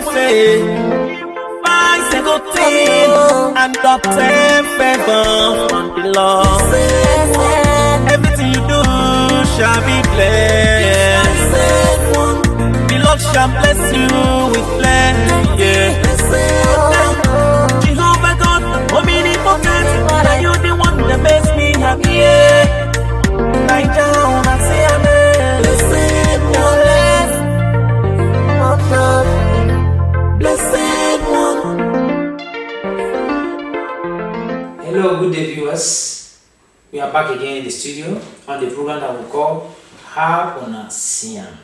say, I say good thing and obtain favor from the Lord. Everything you do shall be blessed. The Lord shall bless you with plenty. Yeah. Jehovah God, omnipotent, are you the one that makes me happy? Yeah. Niger, I say amen. Blessed one. Hello, good day viewers. We are back again in the studio on the program that we call How Una Siam.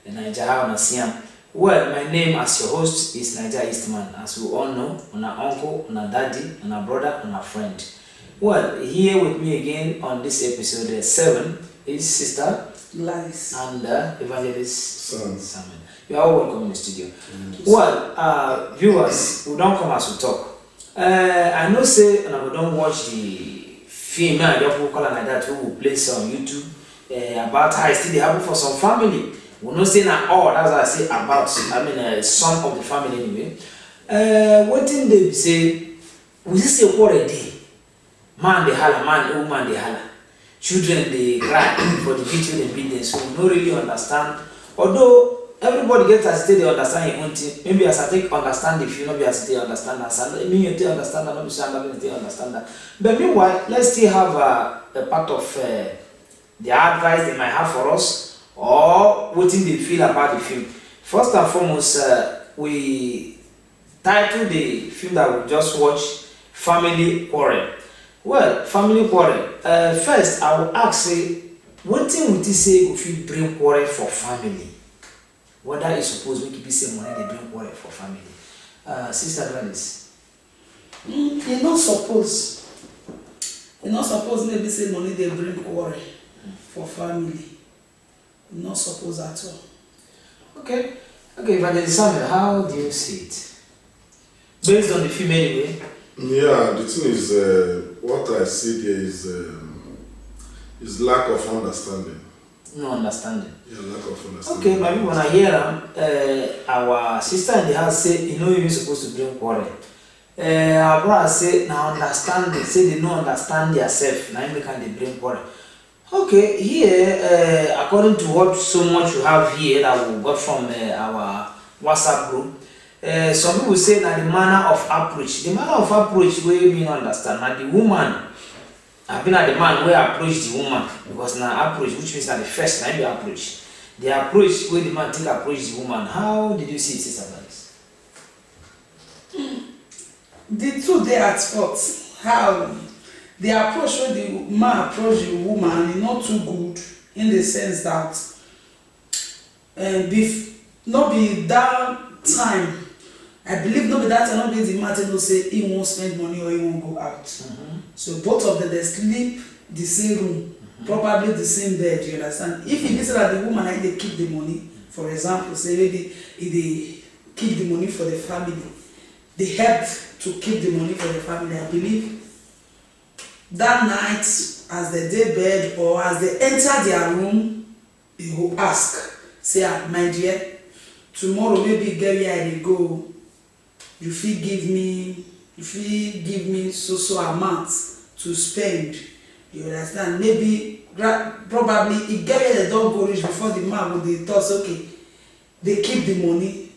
The Niger How Una Siam. Well, my name as your host is Niger Eastman. As we all know, on our uncle, on our daddy, on our brother, on our friend. Well, here with me again on this episode 7 is Sister Lies and Evangelist Samuel. You are all welcome in the studio. Well, viewers, we don't come as we talk. I know say and we don't watch the film I just call like that who will play some YouTube about how it still happen for some family. We not say now all that's what I say about some of the family anyway. One thing they say we just say what a day. Man they holler, woman they holler. Children they cry for the video they beat them, so we don't really understand. Although everybody gets as they understand your own thing. Maybe as I take understand if you not be as they understand that. Me you take understand that, not be saying they understand that. But meanwhile, let's still have a part of the advice they might have for us or what they feel about the film. First and foremost, we titled the film that we just watched Family Quarrel. Well, family quarrel. First, I will ask one thing would you say if you bring quarrel for family? Whether it's supposed to be say money they bring quarrel for family. Sister Gladys. you're not supposed maybe say money they bring quarrel for family. You're not supposed at all. Okay, Evangelist Samuel, how do you see it? Based on the film anyway. Yeah, the thing is, what I see there is lack of understanding. No understanding. Yeah, lack of understanding. Okay, maybe when I hear our sister in the house say, you know, you're supposed to bring quarrel. Our brother say, now understanding, say they don't understand themselves, now they can bring quarrel. Okay, here, according to what so much you have here that we got from our WhatsApp group, some people say that the manner of approach. The manner of approach where we don't understand. Now the woman, I've been at the man where approach the woman because now approach, which means that the first time you approach. The approach where the man take approach the woman. How did you see it, Sister Gladys? The two they at fault. How the approach when the man approach the woman is not too good in the sense that not be that time. I believe not be that time, not be the matter no say he won't spend money or he won't go out. So both of them they sleep the same room, probably the same bed, you understand? If it is that the woman they keep the money, for example, say maybe if they keep the money for the family, they help to keep the money for the family, I believe that night as they dey bed or as they enter their room, they will ask, say, my dear, tomorrow maybe get where I dey go, you fit give me so amount to spend, you understand? Maybe probably it get where they don't go reach before the man will dey talk, okay, they keep the money.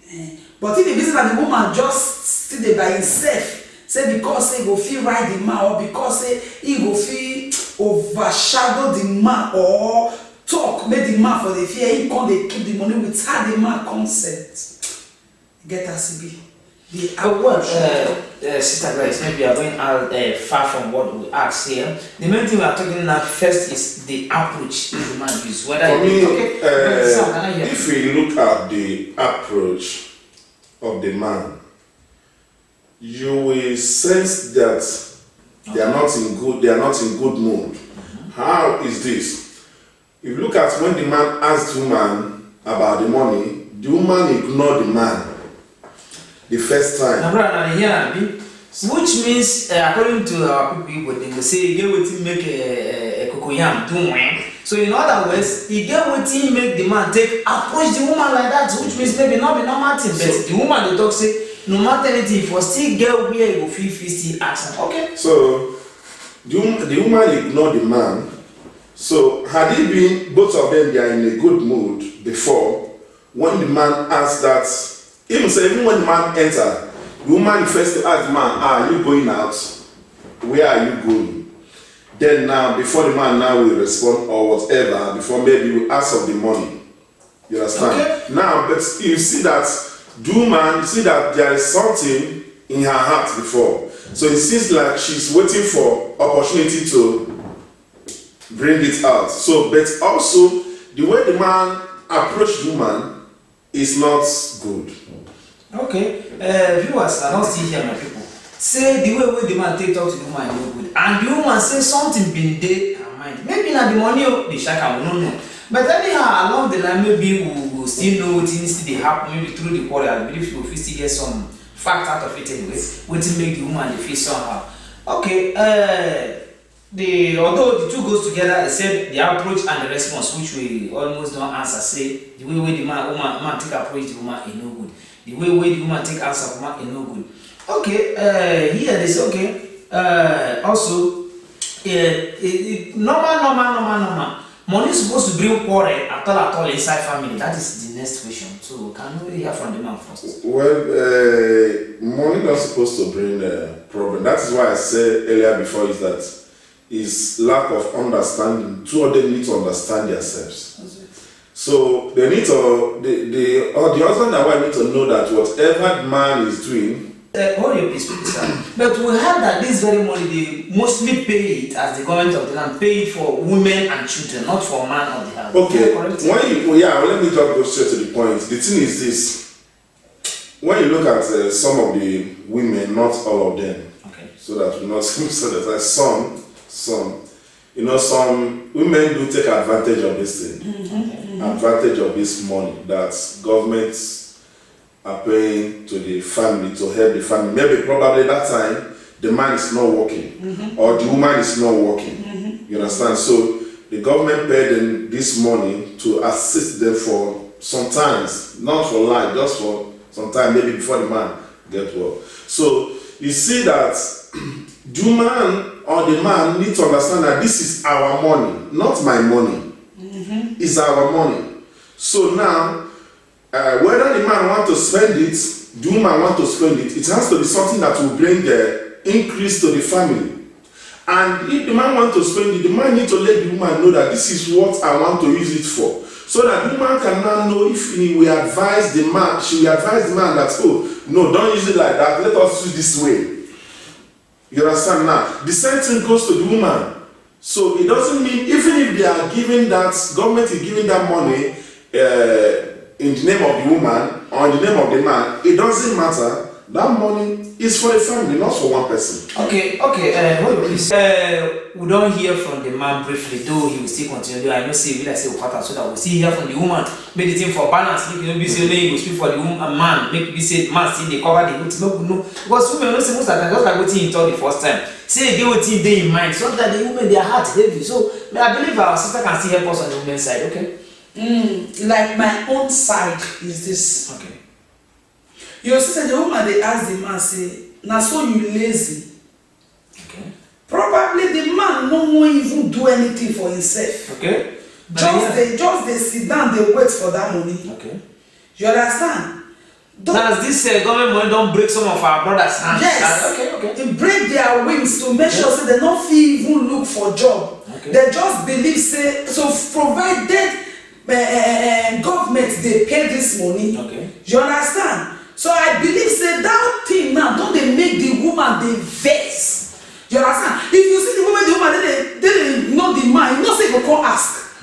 But if the business that the woman just still dey by himself, say because say go fit ride the man or because say he go fit overshadow the man or talk make the man for the fear, he come dey keep the money without the man consent. Get as e be. Sister Grace, maybe you are going out far from what we asked here. The main thing we are talking about first is the approach the man use. Whether For me, if we look at the approach of the man, you will sense that they are not in good mood. How is this? If you look at when the man asked the woman about the money, the woman ignored the man the first time. Which means, according to our people, they will say, "Get what you make a cocoyam do So in other words, he get wetin make the man take approach the woman like that, which means maybe not be normal thing, but the woman dey talk say no matter anything, if you still get where you go feel still ask am. Okay. So the woman ignore the man. So had it been both of them, they are in a good mood before, when the man asked that, even when the man enter, the woman first ask the man, are you going out? Where are you going? Then now, before the man now will respond or whatever, before maybe you ask of the money. You understand? Okay. Now, but you see that woman, you see that there is something in her heart before. So it seems like she's waiting for opportunity to bring it out. So, but also the way the man approached the woman is not good. Okay, viewers are not still here, my people. Say the way the man take talk to the woman is no good, and the woman say something been there her mind. Maybe not the money the shaka, we don't know. But anyhow, along the line, maybe we will still know what things they happen. Maybe through the quarrel, I believe we will still get some fact out of it anyway. What to make the woman feel somehow. Okay, although the two goes together, I said the approach and the response, which we almost don't answer. Say the way the man take approach the woman is no good. The way the woman take answer woman is no good. Okay, here they say okay. Also, normal. Money is supposed to bring quarrel at all inside family. That is the next question. So can we hear from the man first? Well, money not supposed to bring problem. That is why I said earlier before is that is lack of understanding. Two of them need to understand themselves. So they need to the husband and wife need to know that whatever the man is doing. Hold your peace, please, sir. But we heard that this very money they mostly pay it as the government of the land pay it for women and children, not for man of the house. Okay. Let me just go straight to the point. The thing is this: when you look at some of the women, not all of them, okay, so that we not so that some, some women do take advantage of this thing, advantage of this money that governments are paying to the family to help the family. Maybe probably that time the man is not working or the woman is not working. You understand? So the government paid them this money to assist them for sometimes, not for life, just for some time, maybe before the man get work. So you see that the woman or the man need to understand that this is our money, not my money. It's our money. So now, whether the man want to spend it, the woman want to spend it, it has to be something that will bring the increase to the family. And if the man want to spend it, the man need to let the woman know that this is what I want to use it for. So that the woman can now know if he will advise the man, she will advise the man that, oh, no, don't use it like that, let us use this way. You understand now? The same thing goes to the woman. So it doesn't mean, even if they are giving that, government is giving that money, in the name of the woman or in the name of the man, it doesn't matter. That money is for the family, not for one person. Okay, hold on, please. We don't hear from the man briefly, though he will still continue. I know say we like say Okata, so that we still hear from the woman. Make the thing for balance. Make you be say no, you go speak for the woman, man. Make you say man still they cover the good. No, because women don't say most of the time just like what he told the first time. Say they what they in mind. So that the women their heart heavy. So I believe our sister can still help us on the women's side. Okay. Like my own side is this. Okay. You see, the woman they ask the man say, "Na so you lazy?" Okay. Probably the man no one even do anything for himself. Okay. Just they sit down, they wait for that money. Okay. You understand? Does this government money don't break some of our brothers' hands? Yes. Okay. They break their wings to make sure say they not fit even look for job. Okay. They just believe say so provided government they pay this money. Okay. You understand? So I believe say that thing now don't they make the woman they vex. You understand? If you see the woman they know the man, you know say you go come ask.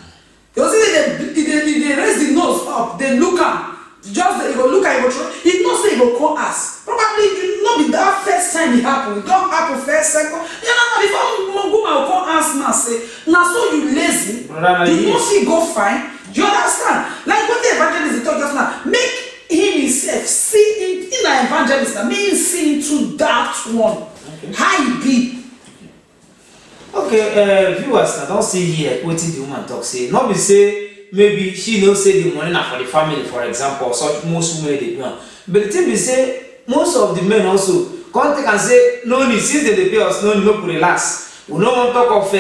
You see they raise the nose up, they look am. Just you go look at you go try. He know say you go come ask. Probably you know be that first time it happen. It don't happen first, second. You know before woman will come ask man say, now so you lazy. You know see go fine. You understand? Like what the evangelist talk just now, make him himself see in an evangelist, make him see into that one. Okay. How he be. Okay. Okay, viewers, I don't see here wetin the woman talk say. Not be say maybe she no say the money na for the family, for example, such most women dey do am. But the thing be say most of the men also come take and say no need since they dey pay us no need make we relax. We no wan talk of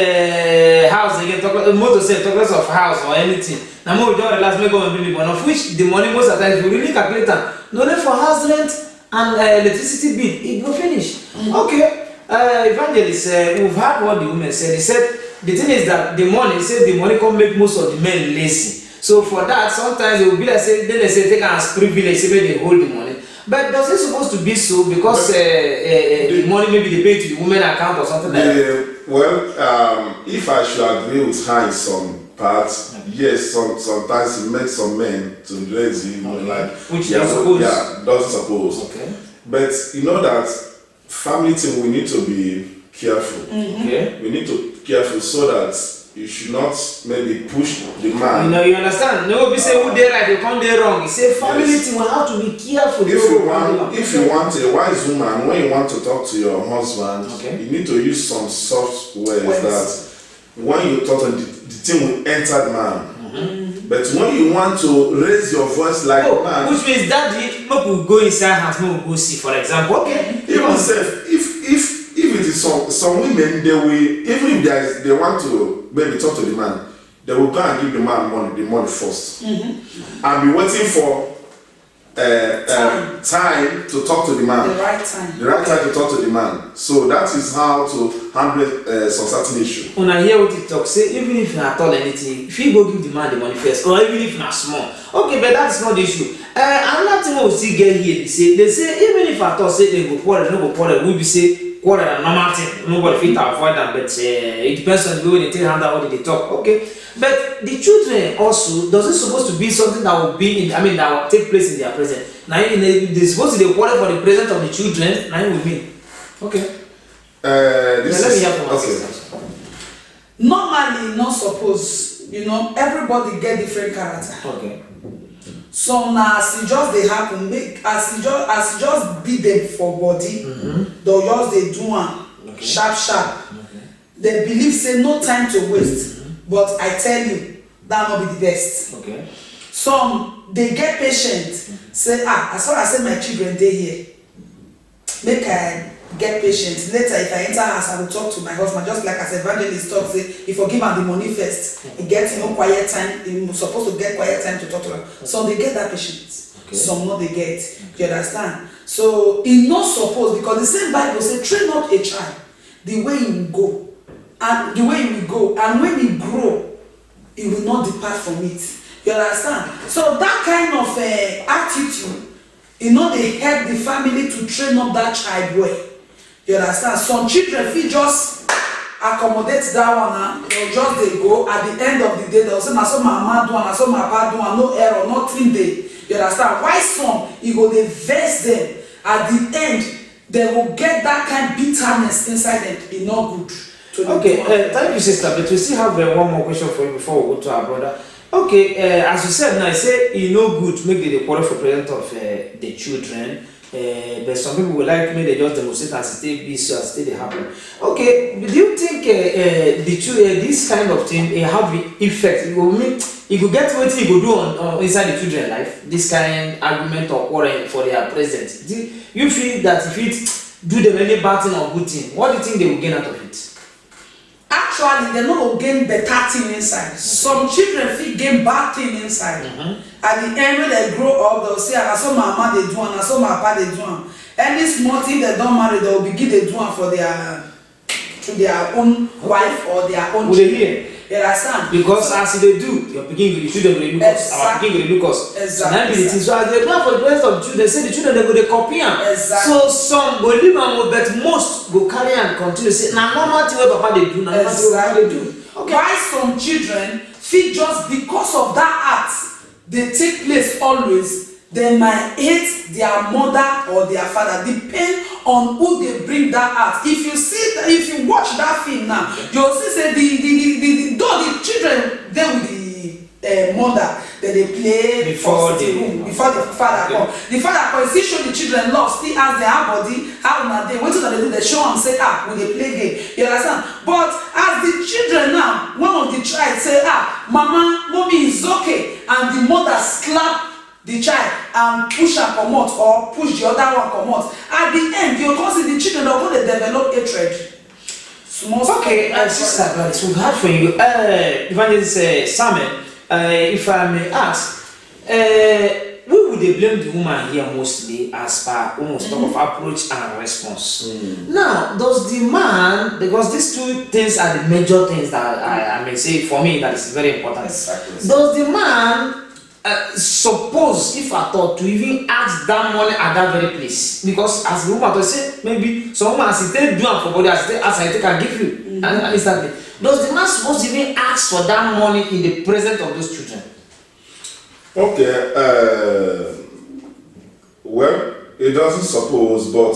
house again, talk motor say talk less of house or anything. Na more we just relax make government bring the money, of which the money most of the time if we really calculate am, no need for house rent and electricity bill, it go finish. Okay. Evangelist, we've heard what the women said. They said the thing is that the money can make most of the men lazy. So for that, sometimes they will be like say, then they say take as privilege, say they hold the money. But does it supposed to be so because the money maybe they pay to the women account or something like that? Well, if I should agree with her in some parts, yes, sometimes it makes some men to lazy, you know, like which they suppose. Yeah, doesn't suppose. Okay. But you know that family thing we need to be careful. Okay. We need to be careful so that you should not maybe push the man. You know, you understand? No, we say who they right, they come there wrong. You say family thing, we have to be careful. If you want a wise woman, when you want to talk to your husband, okay, you need to use some soft words that when you talk to the thing will enter the man. But when you want to raise your voice like man, which means that we go inside house, we go see, for example. Okay. Even if it is some women, they will, even if they want to maybe talk to the man, they will go and give the man the money first, and be waiting for time to talk to the man. The right time. The right time to talk to the man. So that is how to handle some certain issue. When I hear what you talk, say even if you not all anything, if you go give the man the money first, or even if not small, okay, but that is not the issue. Another thing we still get here, they say even if I thought say they go quarrel, no go quarrel, we be say quarrel and normal thing. Nobody fit avoid them, but it depends on the way they take handle what they talk. Okay, but the children also does it supposed to be something that will be in, that will take place in their present. Now they supposed to be quarrel for the present of the children. Now with me. Okay. Let me hear from my sisters. Normally, not suppose, everybody get different character. Okay. Some na as e just dey happen, as e just beat them for body, they'll just dey do am sharp. They believe say no time to waste, but I tell you that no be the best. Okay. Some they get patient, say as far as say my children dey here, make I get patient. Later if I enter house, I will talk to my husband, just like as evangelist talk, say if you give am the money first, he get quiet time, he supposed to get quiet time to talk to her. Some they get that patience, some no they get. You understand? So e not suppose, because the same Bible say train up a child the way he will go, and the way he will go, and when he grow, he will not depart from it. You understand? So that kind of attitude, they help the family to train up that child well. You understand? Some children fit just accommodate that one, they'll just they go at the end of the day, they'll say, na so my mama do, na so my papa do, no error, nothing dey. You understand? Why some, they vex them at the end, they will get that kind of bitterness inside them. It's not good. Okay, thank you, sister. But we still have one more question for you before we go to our brother. Okay, as you said, now I say it's no good make the quarrel for present of the children. But some people would like me they just demonstrate as it be so as it happen. Okay, do you think this kind of thing have effect? It will mean it will get what you go do on inside the children life. This kind of argument or quarrel for their present. Do you feel that if it do them any bad thing or good thing, what do you think they will gain out of it? Actually, they no go gain better thing inside. Some children fit gain bad thing inside. At the end when they grow up, they'll say, "I saw my mama they do, and I saw my papa they do." Any small thing they don't marry, they will begin they do for their own wife or their own children. You understand? Because as they do, your beginning the children will look us. Our beginning will look us. Exactly. So as they do for the rest of the children, they say the children they go they copy them. Exactly. So some go leave them, but most go carry and continue say, "Na normal thing what papa they do, na normal thing what papa they do." Okay. Why some children feel just because of that act they take place always, they might hate their mother or their father, depend on who they bring that act. If you watch that film now, you'll see say the children there with the mother, then they play Before for sitting the- room before the father Okay. come. The father come still show the children love, still ask their body how una dey, wetin una dey do, they show am say we dey play game, you understand. But as the children now, one of the child say mama, mommy is okay, and the mother slap the child and push am comot or push the other one comot, at the end you come see the children don go dey develop hatred. Small Okay, Sister Gladys, we've heard from you. Evangelist Samuel, if I may ask, we would they blame the woman here mostly as per almost talk of approach and response. Now, does the man, because these two things are the major things that I may say for me that is very important. Exactly. Does the man suppose, if at all, to even ask that money at that very place? Because as the woman to say, maybe some woman as he take do am for body, as I take and give you, and instantly. Does the man suppose even ask for that money in the presence of those children? Okay, well, it doesn't suppose, but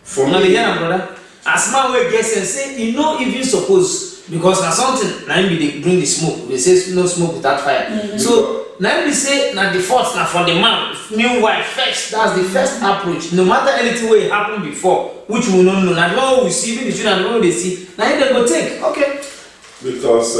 for Now me, the young brother, as man wey get sense say he no even suppose, because na something na him be dey bring the smoke. They say no smoke without fire. So na him be say na the fault na for the man. Meanwhile, first that's the first approach. No matter anything wey happen before, which we no know, na the one we see, even the children the one they see, na him dem go take. Okay. because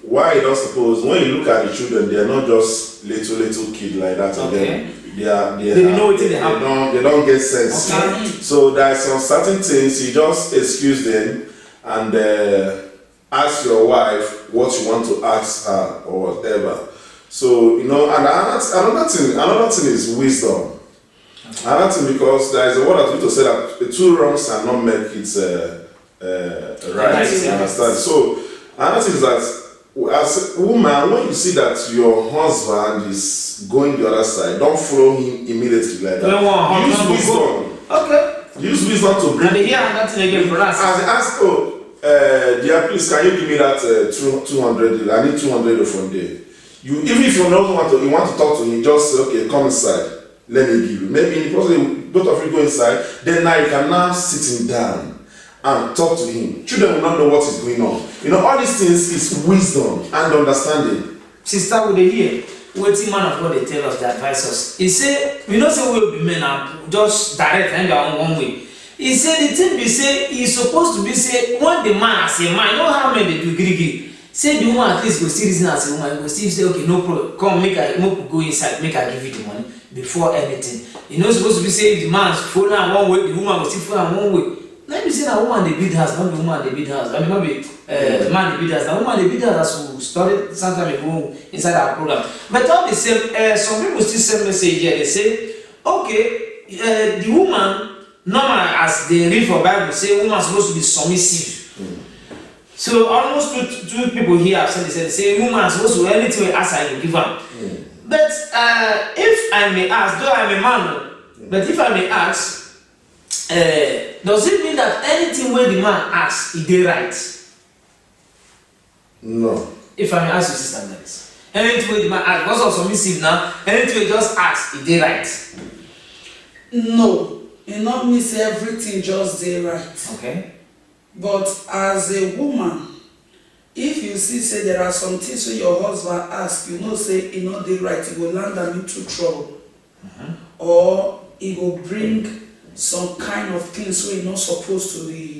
why you don't suppose, when you look at the children, they are not just little kid like that. Okay. And then They know wetin dey happen. they don't get sense. Okay. So there are some certain things you just excuse them and ask your wife what you want to ask her or whatever. So and another thing is wisdom. Another thing, because there is a word that we to say that the two wrongs cannot make it right. Right, You yeah. understand? So another thing is that as a woman, when you see that your husband is going the other side, don't follow him immediately like Don't want that. husband Use to go. wisdom. Okay. Use wisdom to Now bring. they hear nothing again, brother. As ask, dear, please, can you give me that 200? I need 200 from there. You, even if you don't want to, you want to talk to him, just say, okay, come inside. Let me give you. Maybe in the process, both of you go inside. Then now you can now sit him down and talk to him. Children will not know what is going on. All these things is wisdom and understanding. Sister, would they hear? Wetin man of God they tell us, they advise us. He say, we know say we will be men and just direct and go one way. He say the thing be say he supposed to be say when the man as a man, you know how men they do gree. Say the woman at least go still reason as a woman, he go still say okay no problem, come make go inside, make I give you the money before anything. You know supposed to be say if the man follow am one way, the woman go still follow am one way. Let me say that woman they build house, not the woman they build house. I mean not be man they build house. The woman they build house as we studied some time ago inside our program. But all the same, some people still send message here. They say, okay, the woman normal as they read for Bible say woman supposed to be submissive. So almost two people here have said they say woman supposed to anything we ask I will give her. But if I may ask, though I'm a man, but if I may ask. Does it mean that anything where the man asks, he did right? No. If I may ask you, Sister Gladys, anything where the man asks, because of submissive now, anything where just ask, he did right? No, it not miss everything just dey right. Okay. But as a woman, if you see say there are some things wey your husband ask, you know say e no dey right, e go land am into trouble. Or e go bring some kind of things wey e no suppose to the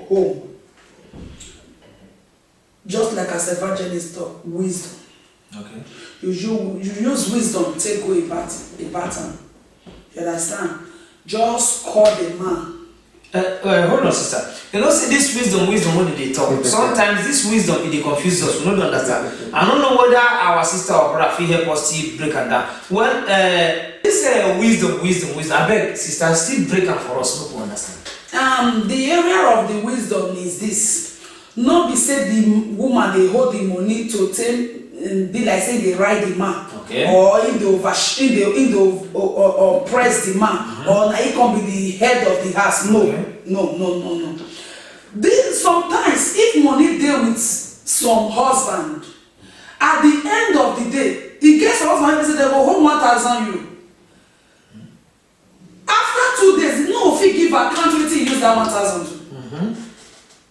home. Just like as evangelist talk, wisdom. Okay. You use wisdom take go a pattern. You understand? Just call the man. Hold on, sister. You know, see this wisdom what they talk. Sometimes this wisdom it confuse us. We don't understand. I don't know whether our sister or brother feel help us still break and down. Well, this wisdom. I beg, sister, still break am for us. No one understand. The area of the wisdom is this. Not be say the woman they hold the money to take be like say they ride the man. Okay. Or in the oppress the man, or he can be the head of the house. No, Okay. no. This sometimes if money deal with some husband, at the end of the day, he gets some husband say they go home 1,000 euro. After 2 days, no fit give account wetin he use that 1,000 to.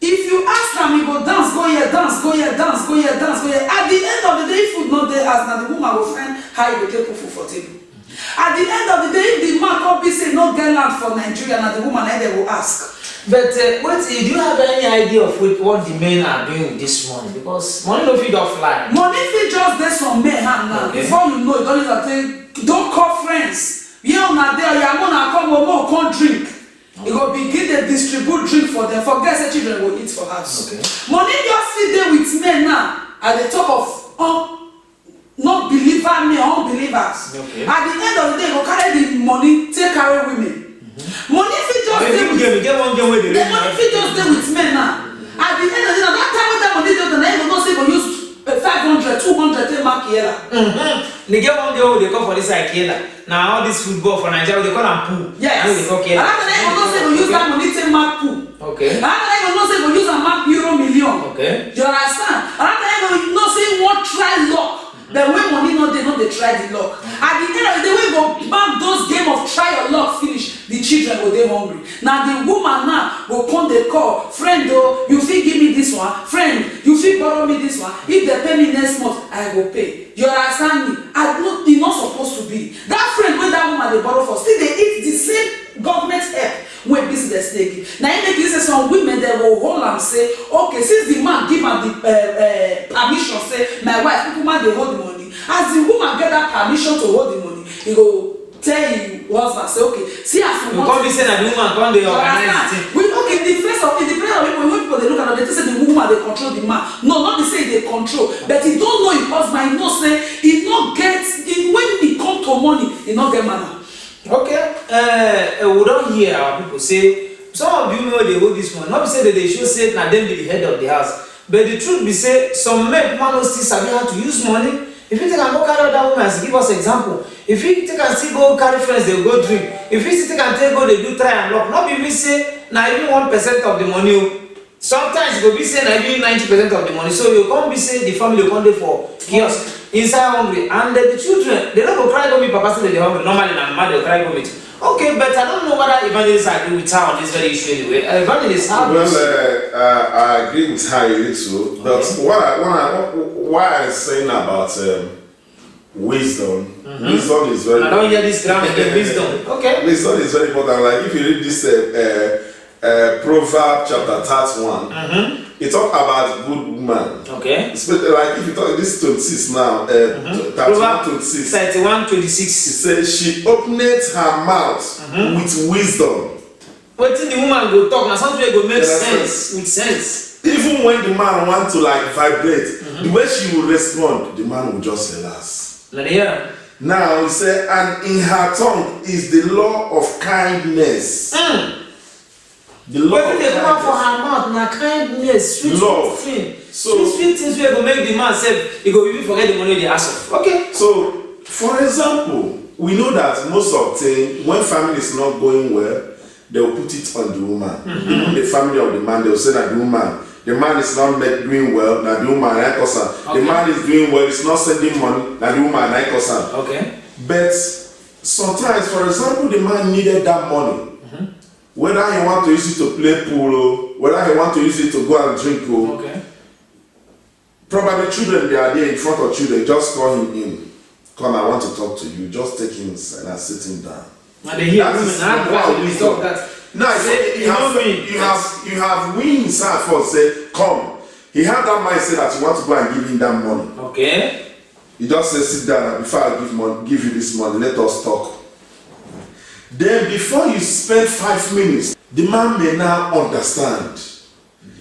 If you ask ask am, he go dance, go here, dance, go here, dance, go here, dance, go here. At the end of the day, food not there as now the woman will find how he go take put food for table. At the end of the day, if the man come be say no get land for Nigeria, now the woman they will ask. But wait, do you have any idea of what the men are doing with this money? Because money no fit just fly. Money fit just dey some men hand now. Okay. Before you know it, don't don't call friends. Yeah, una there, your mona come more come drink. You go begin to distribute drink for them. Forget say children will eat for house. Okay. Money just sit there with men now at the top of not believer men, unbelievers. Okay. At the end of the day, go carry the money, take carry women. Money fit just dey with the money fit just dey with men now. At the end of the day, that time when that money dey, na you go say go use 500, 200 take mark here. They get one girl they call for this Ikela. Now all this football for Nigeria they call them pool. Yes. They call Kela. Another time you go say go use that money take mark pool. Okay. Another time you go say go use a mark euro million. Okay. You understand? Another time you know say you want try luck. Then when money no dey try the luck. At the end of the day, when you go back those game of try your luck finish, the children go dey hungry. Now the woman now go come dey call, friend oh, you fit give me this one, friend, you fit borrow me this one. If they pay me next month, I go pay. You understand me? E not supposed to be. That friend wey that woman dey borrow for still dey eat the same government help wey business dey give. Na im make you say some women dey go hold am say, okay, since the man give am the permission say my wife kukuma dey hold the money, as the woman get that permission to hold the money, he go tell him husband say, okay, see as we want. You come be say na the woman come dey organize the thing. We okay in the place of people when people dey look at them, they say the woman dey control the man. No, not be say they control, but he don't know him husband. He know say he not get when he come to money, he not get money. Okay, we don't hear our people say some of you know they hold this money. Not be say that they should say na them be the head of the house, but the truth be say some men man no still sabi how to use money. If you take and go carry other women, as give us example. If you take and still go carry friends, they go drink. If you still take and take go, they do try and lock. Not be say na even 1% of the money. Sometimes you go be say na even 90% of the money. So you come be say the family come there for chaos inside hungry, and the children they don't go cry go meet papa say they hungry. Normally na mama they cry go meet. Okay, but I don't know whether evangelists agree with her on this very issue anyway. Evangelists have I agree with her a little, but why I'm saying about wisdom, wisdom is very. I don't hear this grammar again. Wisdom, okay. Wisdom is very important. Like if you read this Proverbs chapter 31, it talk about good woman. Okay. Especially like if you talk this 26 now, 31:26. 31:26. It says she openeth her mouth with wisdom. What the woman go talk now? Something go make sense with sense. Even when the man want to like vibrate, the way she will respond, the man will just relax. Now he said, and in her tongue is the law of kindness. The law of kindness. Come out for her mouth, na kindness, sweet thing. So sweet things will go make the man say he go even forget the money they ask for. Okay. So for example, we know that most of the when family is not going well, they will put it on the woman. Even the family of the man, they will say that the man is not doing well, now the woman like us. The man is doing well, it's not sending money, now the woman like us. Okay. But sometimes, for example, the man needed that money. Whether he want to use it to play pool, or whether he want to use it to go and drink, okay. Probably children, they are there in front of children, just call him in. Come, I want to talk to you. Just take him inside and sit him down. And they hear women, talk that. No, you have win inside first. Say, come. He had that mindset that you want to go and give him that money. Okay. He just said, sit down and before I give you this money, let us talk. Then before you spend 5 minutes, the man may now understand.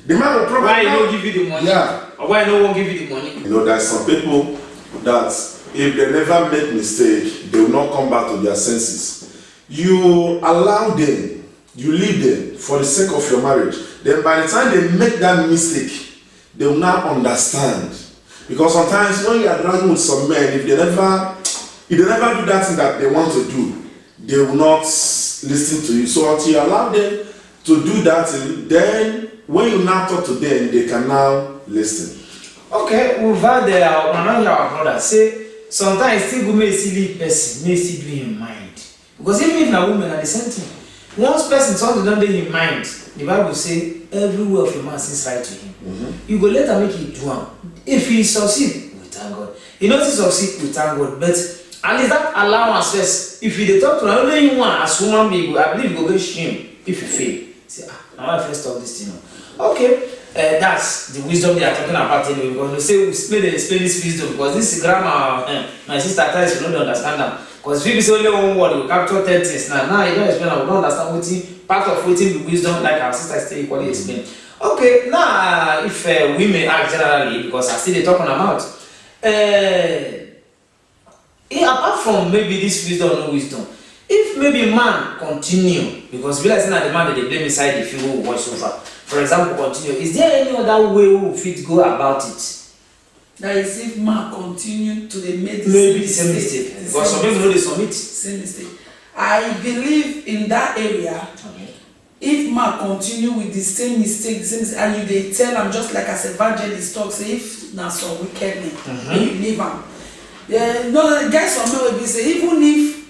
The man will probably why he don't give you the money? Yeah. Or why no one give you the money? You know, there's some people that if they never make mistake, they will not come back to their senses. You allow them, you leave them for the sake of your marriage. Then by the time they make that mistake, they will now understand. Because sometimes when you are dragging with some men, if they never do that thing that they want to do, they will not listen to you. So until you allow them to do that thing, then when you now talk to them, they can now listen. Okay, we've had our brother say sometimes still go may still leave person, may still do in mind. Because even if na women are the same thing. Once person something don't dey in mind, the Bible say every way of a man seems right to him. You go later make it do am. If he succeed, we thank God. He not succeed, we thank God. But at least that allowance first. If you dey talk to only you one as woman being, I believe you go get shame if you fail. Say, now I first stop this thing. Okay, that's the wisdom they are talking about anyway. Because we say we explain this wisdom because this grammar, my sister tries to not understand them. Because if you say only one word, we capture 10 things. Now you don't explain, we don't understand what part of what the wisdom, like our sister still equally explain. Okay, now if women act generally, because I see they talking about, apart from maybe this wisdom or no wisdom, if maybe man continue, because we like saying that the man that they blame inside the film will watch over. For example, continue. Is there any other way we fit go about it? That is if man continue to the make the same mistake. Because some people know they submit. Same mistake. I believe in that area. Okay. If man continue with the same mistake, and you they tell am just like as evangelist talk, say if na some wicked men, you leave am. No, guys some men will be say even if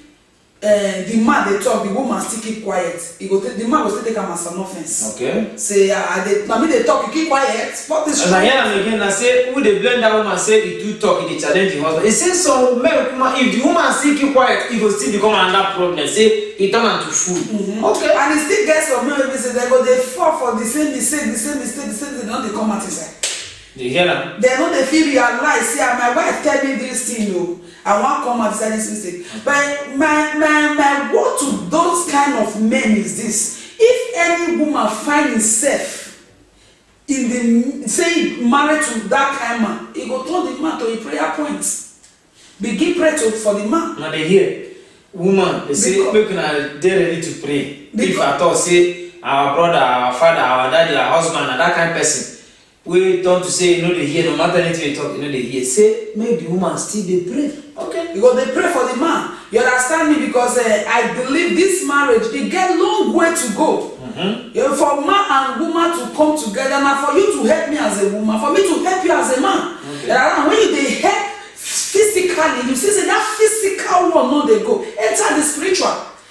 the man they talk, the woman still keep quiet. The man will still take am as an offense. Okay. Say they talk, you keep quiet. What is wrong? As I hear them again, I say who they blame that woman say he do talk, he challenge the husband. He says some men, if the woman still keep quiet, he will still become another problem. Say he turn into food. Okay. And he still gets some men will say they go they fall for the same mistake, they don't they come out inside. You hear them? They know they feel realize, see, my wife tell me this thing, no. I won't come and say this mistake. But my word to those kind of men is this: if any woman find himself in the say married to that kind of man, he go turn the man to a prayer point. Begin pray for the man. Now they hear woman, they say make una dey ready to pray. If at all say our brother, our father, our daddy, our husband, and that kind of person. We turn to say, you know, they hear, no matter anything we talk, you know, they hear. Say, make the woman still they pray. Okay. Because they pray for the man. You understand me? Because I believe this marriage, it get long way to go. For man and woman to come together, now for you to help me as a woman, for me to help you as a man. Okay. And when you they help physically, you see say that physical one, no, they go. Enter the spiritual.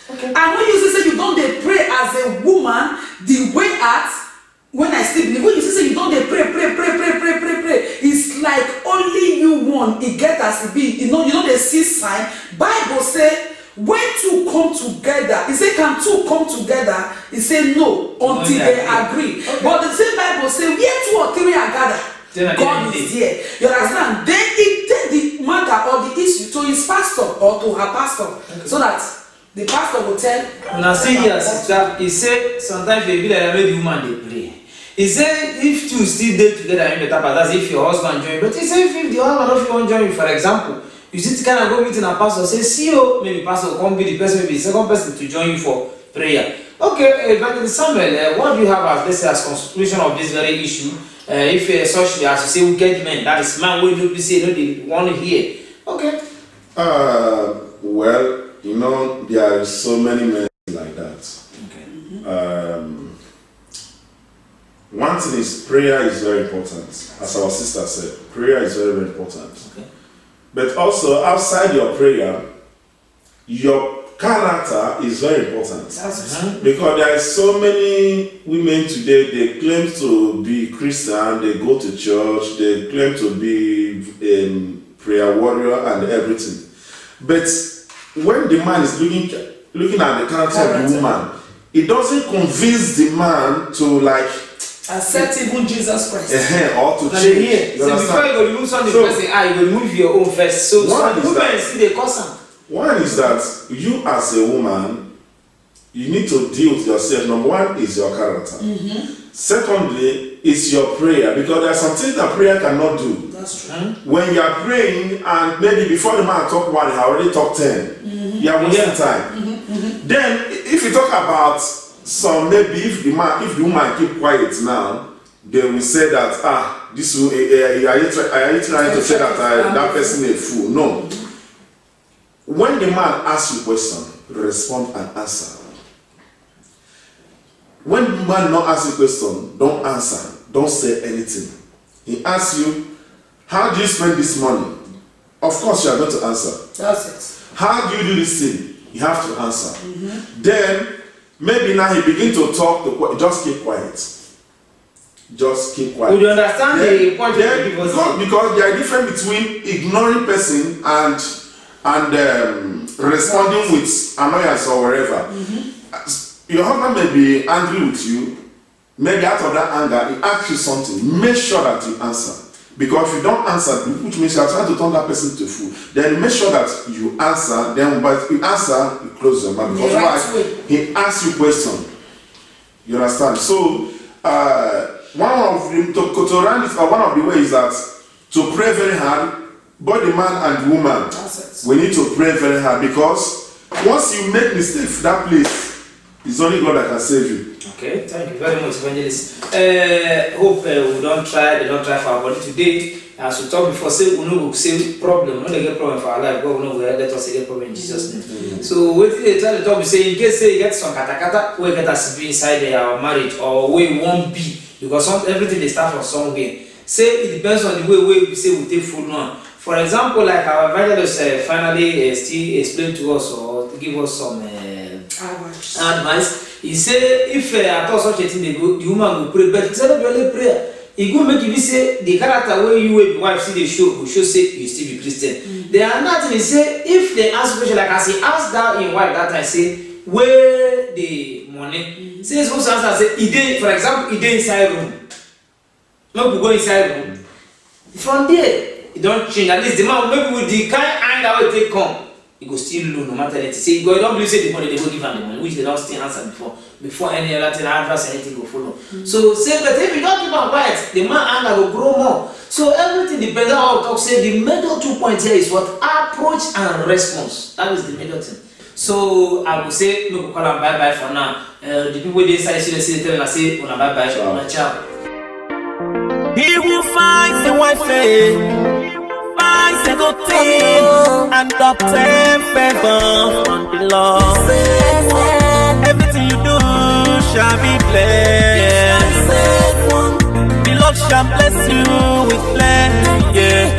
Okay. And when you say you don't they pray as a woman, the way at when I sleep, when you say you don't they pray, it's like only you one, it get as it be. You know they see sign. Bible say when two come together, it say can two come together? It say no until they agree. Okay. But the same Bible say where 2 or 3 are gathered, God is here. You understand? Then it take the matter or the issue to his pastor or to her pastor, okay. So that the pastor will tell. When I see here, sister, he say sometimes they be like the woman they pray. He said if two still date together in better, but that's if your husband join. But he said if the husband don't want join you, for example, you sit kind of go meet in a pastor, say see you, maybe pastor will come be the person, maybe the second person to join you for prayer. Okay, Evangelist Samuel, what do you have as let's say as conclusion of this very issue? If such as you say wicked men, that is man will you say no they want to hear. Okay. Well, you know there are so many men like that. Okay. One thing is prayer is very important, as our sister said. Prayer is very, very important. Okay. But also outside your prayer, your character is very important. Because there are so many women today, they claim to be Christian, they go to church, they claim to be a prayer warrior and everything. But when the man is looking at the character of the woman, it doesn't convince the man to like accept even Jesus Christ. Or to change. So before you go remove something, first say, you go remove your own first. So women see they cause them. One is that you as a woman, you need to deal with yourself. Number one is your character. Secondly, is your prayer, because there are some things that prayer cannot do. That's true. When you are praying and maybe before the man talk one, he already talked 10. You are wasting time. Then if you talk about some, maybe if the woman keep quiet now, they will say that this will, are you trying to say that that person is a fool? No. When the man asks you a question, respond and answer. When the man not ask you a question, don't answer. Don't say anything. He asks you, how do you spend this money? Of course you are going to answer. That's it. How do you do this thing? You have to answer. Then maybe now he begin to talk, just keep quiet. Just keep quiet. Would you understand the point Then, of the because there are difference between ignoring person and responding with annoyance or whatever. Your husband may be angry with you. Maybe out of that anger, he asks you something. Make sure that you answer. Because if you don't answer, which means you are trying to turn that person to a fool, then make sure that you answer. Then, but you answer, you close your mouth. Because why? He asks you question. You understand? So, one of the ways that to pray very hard, both the man and the woman, we need to pray very hard, because once you make mistakes, that place is only God that can save you. Okay, thank you very much, Evangelist. Hope we don't try for our body today. As we talked before, say we no say problem, we no get problem for our life. God will let us get problem in Jesus' name. So what they tell the talk, we say in case say you get some kata, we get us be inside our marriage, or we won't be, because everything they start from somewhere. Say it depends on the way we say we take food now. For example, like our evangelist finally still explain to us or give us some advice. He say if at all such a thing they go, the woman will pray, but instead of only prayer, he go make you say the character where you will be wife see the show will show say you still be Christian. There are nothing. He say if they ask question like as he asked that in wife that time, say where the money. Say he's supposed to answer say he did, for example, he did inside room. No, we go inside room. From there, it don't change. At least the man maybe with the kind anger will take come. He go still low no matter anything. Say God don't believe say the money they go give him the money, which they don't still answer before any other thing advice anything go follow. So say but if you don't give him quiet, the man anger will grow more. So everything depends on how we talk. Say the major 2 points here is what approach and response. That is the major thing. So I will say no call them bye bye for now. The people they say tell us say bye bye for now. Ciao. He who finds a wife, finds a good thing, and obtains favor from the Lord. Everything you do shall be blessed. The Lord shall bless you with plenty. Yeah.